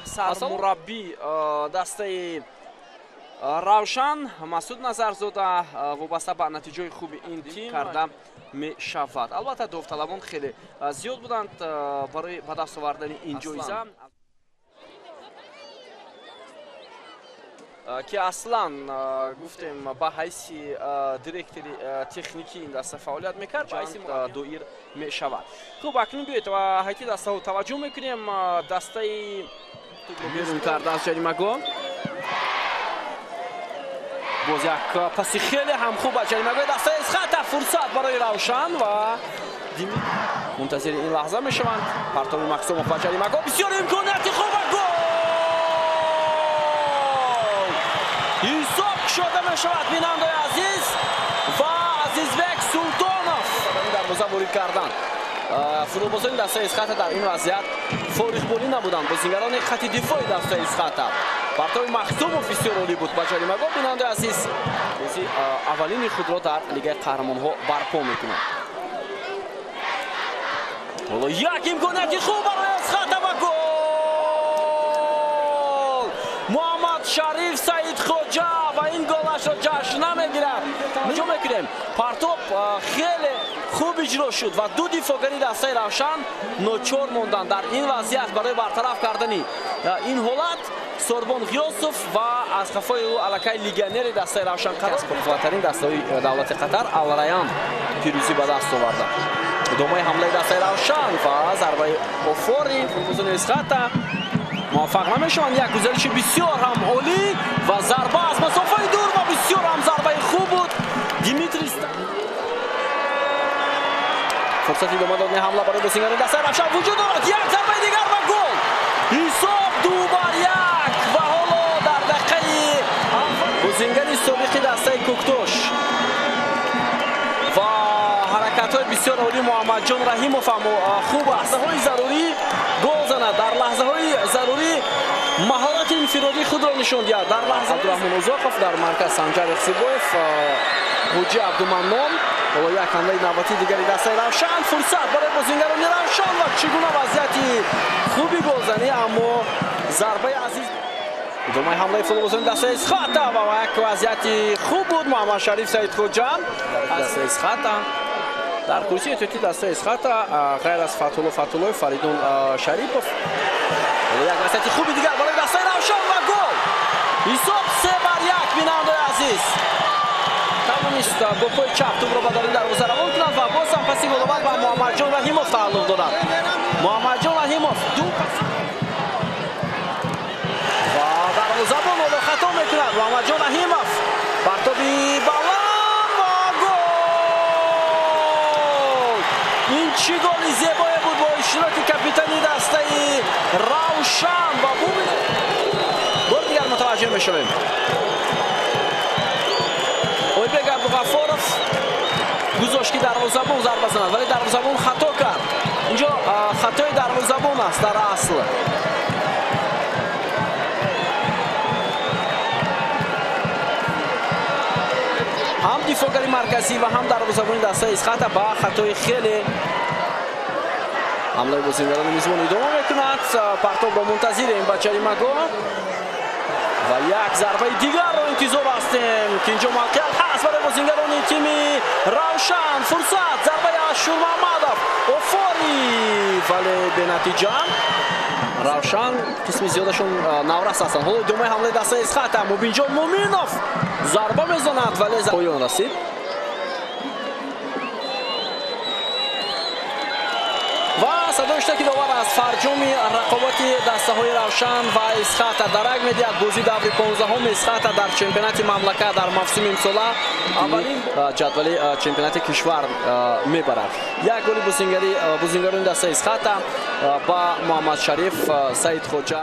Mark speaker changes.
Speaker 1: سرمربی دسته равшан масуд назарзода вобаста ба натиҷаи хуби ин тим карда мешавад. албатта довталабон хеле зиёд буданд барои ба даст овардани ин ҷоиза ки аслан гуфтем ба ҳайси директори техникӣ ин даста фаъолият мекард, ба ҳайси доир мешавад. хуб акнун биёед ва ҳайти дастаҳо таваҷҷӯҳ мекунем. дастаи берун карда аз ҷаримагоҳ боз як паси хеле ҳам хуб аз ҷаримагоҳ дастаи Исхата, фурсат барои Равшан ва мунтазири ин лаҳза мешаванд. Партови Максумов ба ҷаримагоҳ, бисёр имконияти хуб, гол! ҳисоб кушода мешавад бинандаи азиз ва Азизбек Султонов дарвоза ворид карданд. футболбозони дастаи Исхата дар ин вазъият форихболӣ набуданд. бозингарони хатти дифои дастаи Исхата. партови Махсумов бисёр олӣ буд ба ҷаримагоҳ. бинандаи азиз бози аввалини худро дар Лигаи Қаҳрамонҳо барпо мекунад. ҳоло як имконияти хуб барои Исхата ва гол! Муҳаммад Шариф Саидхоҷа ва ин голашро ҷашн намегирад. ҷо мекунем партоб хеле хуб иҷро шуд ва ду дифогари дастаи Равшан ночор монданд дар ин вазъият барои бартараф кардани ин ҳолат. Сорбон Ғиёсов ва аз хафои ӯ аллакай легионери дастаи Равшан аз пурқувваттарин дастаҳои давлати Қатар Ал-Райян пирӯзӣ ба даст оварда. идомаи ҳамлаи дастаи Равшан ва зарбаи офори футболбозони Исхата муваффақ намешаванд. як гузариши бисёр ҳам олӣ ва зарба аз масофаи дур ва бисёр ҳам зарбаи хуб буд. Димитрий фурсати идома додани ҳамла барои бозингарони дастаи Равшан вуҷуд дорад. як зарбаи дигар ва гол! ҳисоб 2-1 ва ҳоло дар дақиқаи бозингари собиқи дастаи Кӯктош ва ҳаракатҳои бисёр олӣ Муҳаммадҷон Раҳимов ҳам хуб аст. лаҳзаҳои зарурӣ гол занад, дар лаҳзаҳои зарурӣ маҳорати инфиродии худро нишон диҳад. дар лаҳза Абдурахмон Узоқов дар марказ Санҷар Ихсибоев, ҳоҷӣ Абдуманнон. ҳоло як ҳамлаи навбатии дигари дастаи Равшан, фурсат барои бозингарони Равшан ва чӣ гуна вазъияти хуби голзанӣ, аммо зарбаи азиз. идомаи ҳамлаи футболбозони дастаи Исхата ва як вазъияти хуб буд. Муҳаммад Шариф Саидхоҷа дастаи Исхата дар курсии эҳтиётӣ дастаи Исхата ғайр аз Фатҳулло Фаридун Шарипов. як вазъияти хуби дигар барои дастаи Равшан ва гол! ҳисоб 3-1 бинандаи азиз тавонист бо пои чап тӯбро ба дорин дарвоза равон кунанд ва боз ҳам паси головат ба Муҳаммадҷон Раҳимов тааллуқ доданд. Муҳаммадҷон Раҳимов ва дарвозабон ҳоло хато мекунад. Муҳаммадҷон Раҳимов партоби баланд ва гол! ин чӣ голи зебое буд бо иштироки капитани дастаи Равшан ва бубинед бор дигар мутаваҷҷеҳ мешавем. Ойбек Абдуғаффоров гузошт ки дарвозабон зарба занад, вале дарвозабон хато кард. инҷо хатои дарвозабон аст дар асл. ҳам дифогари марказӣ ва ҳам дарвозабони дастаи Исхата ба хатои хеле. ҳамлаи бозингарони мизбон идома мекунад. партобро мунтазирем ба ҷаримагоҳ ва як зарбаи дигарро интизор ҳастем ки инҷо мавқеат ҳаст барои бозингарони тими Равшан. фурсат зарбаи Ашур Маҳмадов, офори вале бенатиҷа. Равшан қисми зиёдашон наврас ҳастанд. ҳоло идомаи ҳамлаи дастаи Исхата. Мубинҷон Муминов зарба мезанад вале поён расид. ва садои иштаки довар аз фарҷоми рақобати дастаҳои Равшан ва Исхата дарак медиҳад. бозии даври 15-ум Исхата дар чемпионати мамлакат дар мавсими имсола аввалин ҷадвали чемпионати кишвар мебарад. як голи бозингарони дастаи Исхата ба Муҳаммад Шариф Саидхоҷа.